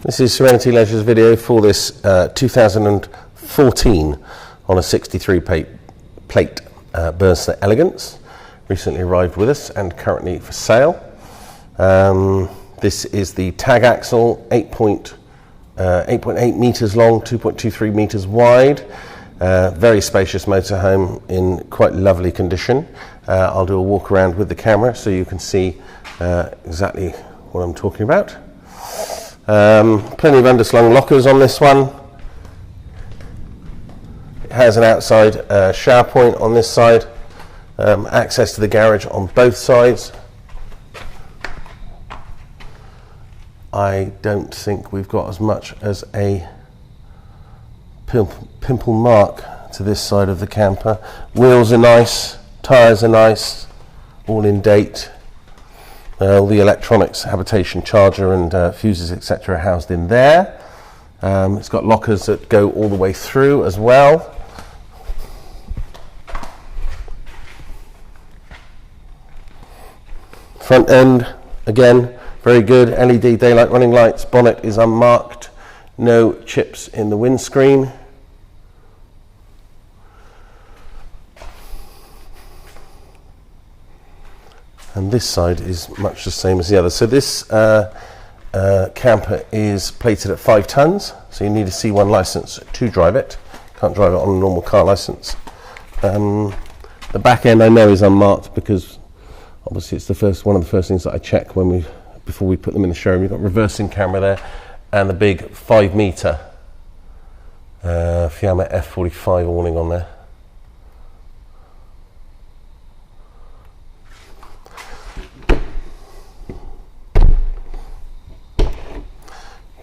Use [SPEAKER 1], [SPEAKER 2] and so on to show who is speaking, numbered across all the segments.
[SPEAKER 1] This is Serenity Leisure's video for this 2014 on a 63 plate Burstner Elegance. Recently arrived with us and currently for sale. This is the tag axle, 8.8 meters long, 2.23 meters wide. Very spacious motorhome in quite lovely condition. I'll do a walk around with the camera so you can see exactly what I'm talking about. Plenty of underslung lockers on this one. It has an outside shower point on this side, access to the garage on both sides. I don't think we've got as much as a pimple mark to this side of the camper. Wheels are nice, tyres are nice, all in date. All the electronics, habitation charger and fuses, etc. are housed in there. It's got lockers that go all the way through as well. Front end, again, very good. LED daylight running lights. Bonnet is unmarked. No chips in the windscreen. And this side is much the same as the other. So this camper is plated at 5 tons, so you need a C1 license to drive it. Can't drive it on a normal car license. The back end I know is unmarked because obviously it's one of the first things that I check before we put them in the showroom. You've got reversing camera there and the big 5 meter Fiamma F45 awning on there.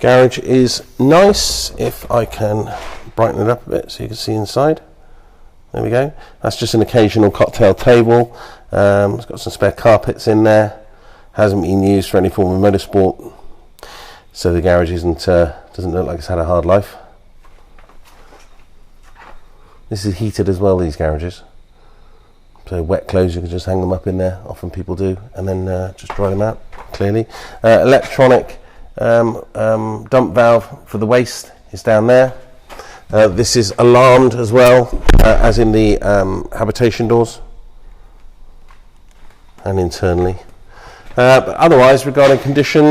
[SPEAKER 1] Garage is nice. If I can brighten it up a bit so you can see inside. There we go. That's just an occasional cocktail table. It's got some spare carpets in there. Hasn't been used for any form of motorsport, so the garage doesn't look like it's had a hard life. This is heated as well, these garages. So wet clothes, you can just hang them up in there. Often people do, and then just dry them out clearly. Electronic dump valve for the waste is down there. This is alarmed as well, as in the habitation doors and internally. But otherwise, regarding condition,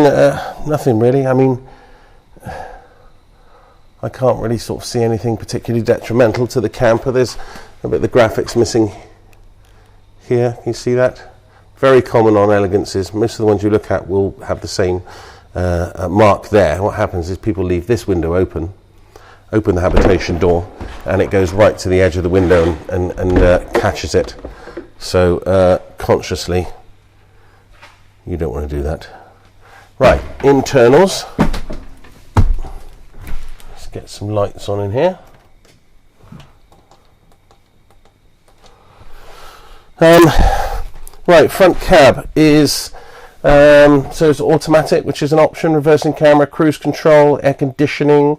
[SPEAKER 1] nothing really. I mean, I can't really sort of see anything particularly detrimental to the camper. There's a bit of the graphics missing here. Can you see that? Very common on Elegances. Most of the ones you look at will have the same mark there. What happens is people leave this window open the habitation door, and it goes right to the edge of the window and catches it. So consciously you don't want to do that. Right, internals. Let's get some lights on in here. Right, front cab is so it's automatic, which is an option. Reversing camera, cruise control, air conditioning,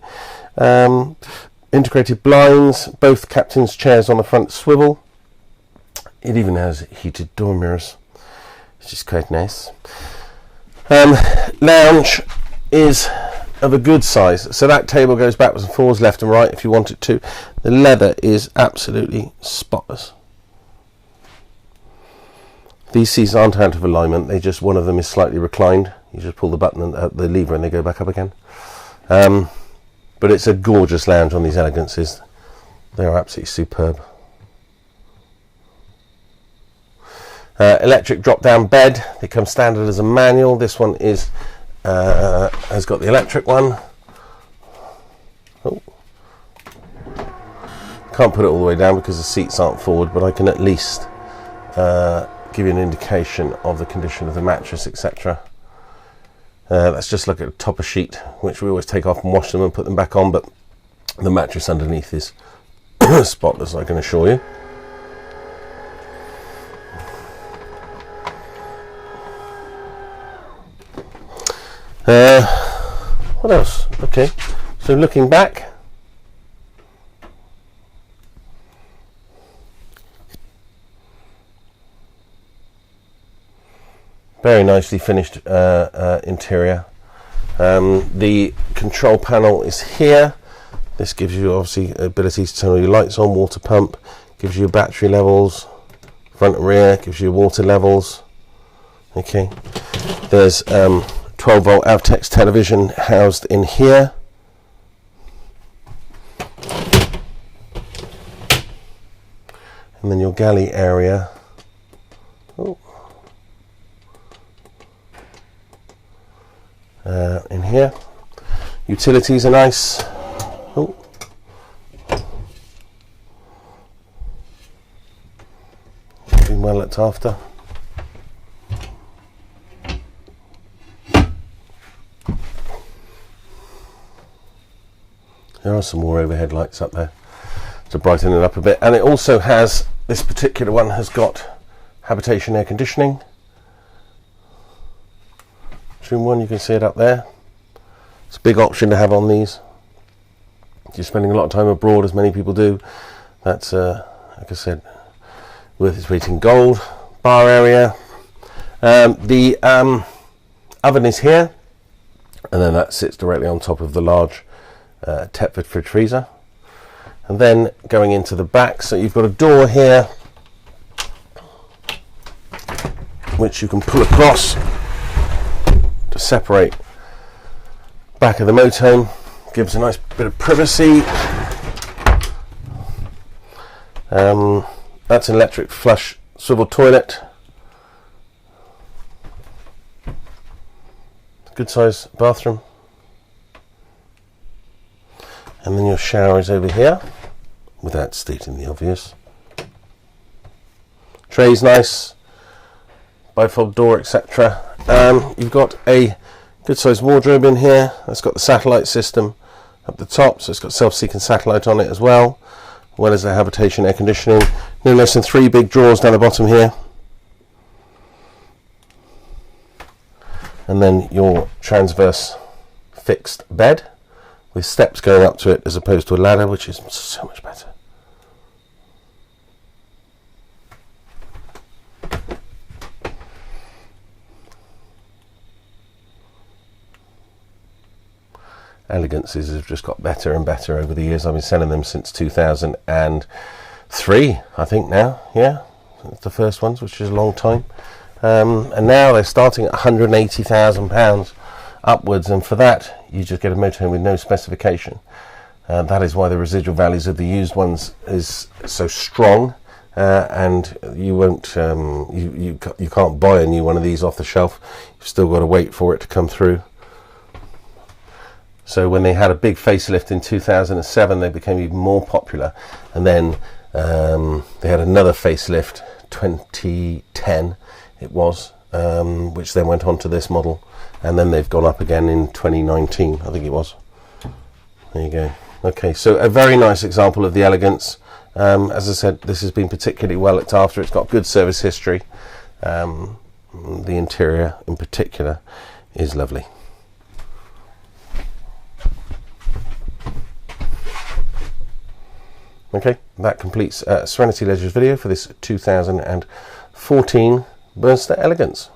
[SPEAKER 1] integrated blinds, both captain's chairs on the front swivel. It even has heated door mirrors, which is quite nice. Lounge is of a good size, so that table goes backwards and forwards, left and right if you want it to. The leather is absolutely spotless. These seats aren't out of alignment, one of them is slightly reclined. You just pull the button and the lever and they go back up again. But it's a gorgeous lounge on these Elegances. They are absolutely superb. Electric drop-down bed. They come standard as a manual. This one has got the electric one. Oh. Can't put it all the way down because the seats aren't forward, but I can at least give you an indication of the condition of the mattress, etc. Let's just look at the topper sheet, which we always take off and wash them and put them back on, but the mattress underneath is spotless, I can assure you. What else? Okay, so looking back, very nicely finished interior. The control panel is here. This gives you obviously ability to turn all your lights on, water pump, gives you battery levels, front and rear, gives you water levels. Okay, there's 12-volt Avtex television housed in here. And then your galley area. In here. Utilities are nice. Oh. Been well looked after. There are some more overhead lights up there to brighten it up a bit, and it also has, this particular one has got habitation air conditioning. Room 1, you can see it up there. It's a big option to have on these. If you're spending a lot of time abroad, as many people do, that's like I said, worth its weight in gold. Bar area. The oven is here, and then that sits directly on top of the large Thetford fridge freezer. And then going into the back, so you've got a door here which you can pull across to separate back of the motorhome. Gives a nice bit of privacy. That's an electric flush swivel toilet. Good size bathroom. And then your shower is over here, without stating the obvious. Tray's nice, bifold door, etc. You've got a good sized wardrobe in here. That's got the satellite system up the top, so it's got self-seeking satellite on it as well as the habitation air conditioning. No less than 3 big drawers down the bottom here. And then your transverse fixed bed with steps going up to it as opposed to a ladder, which is so much better. Elegances have just got better and better over the years. I've been selling them since 2003, I think now. Yeah, it's the first ones, which is a long time. And now they're starting at £180,000 upwards, and for that you just get a motorhome with no specification. That is why the residual values of the used ones is so strong, and you won't you can't buy a new one of these off the shelf. You've still got to wait for it to come through. So when they had a big facelift in 2007, they became even more popular, and then they had another facelift 2010 it was, which then went on to this model, and then they've gone up again in 2019, I think it was. There you go. Okay, so a very nice example of the Elegance. As I said, this has been particularly well looked after. It's got good service history. The interior in particular is lovely. Okay, that completes Serenity Leisure's video for this 2014 Burstner Elegance.